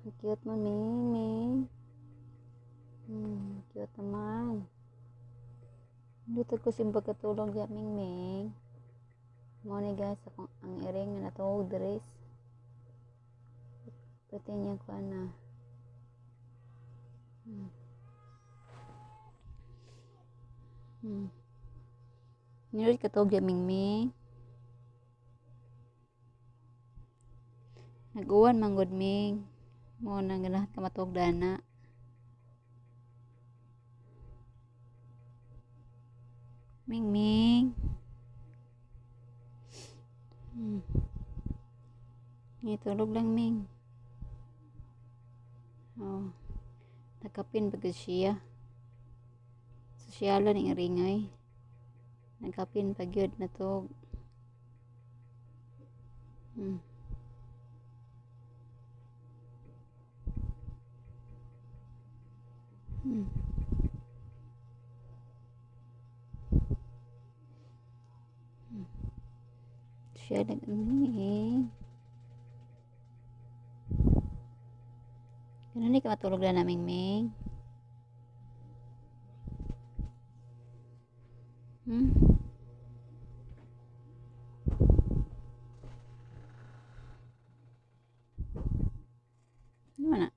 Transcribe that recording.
Ang cute mo, Ming. Ming. Cute naman. Dito ko simba katulog ya, Ming Ming. Mo ni guys, ako ang iring na natawag dress. Pati niya ko na. Nilid katawag ya, Ming Ming. Nag-uwan manggod, Ming. Mo nang ganahan ka matawag dana. Ming Ming. Tulog lang, Ming. Oh. Nakapin bagay siya. Sosyalan ng iringay. Nakapin pagyod na to. Siya nag-Ming. Ganun ni ka matulog na naming Ming. Ano na?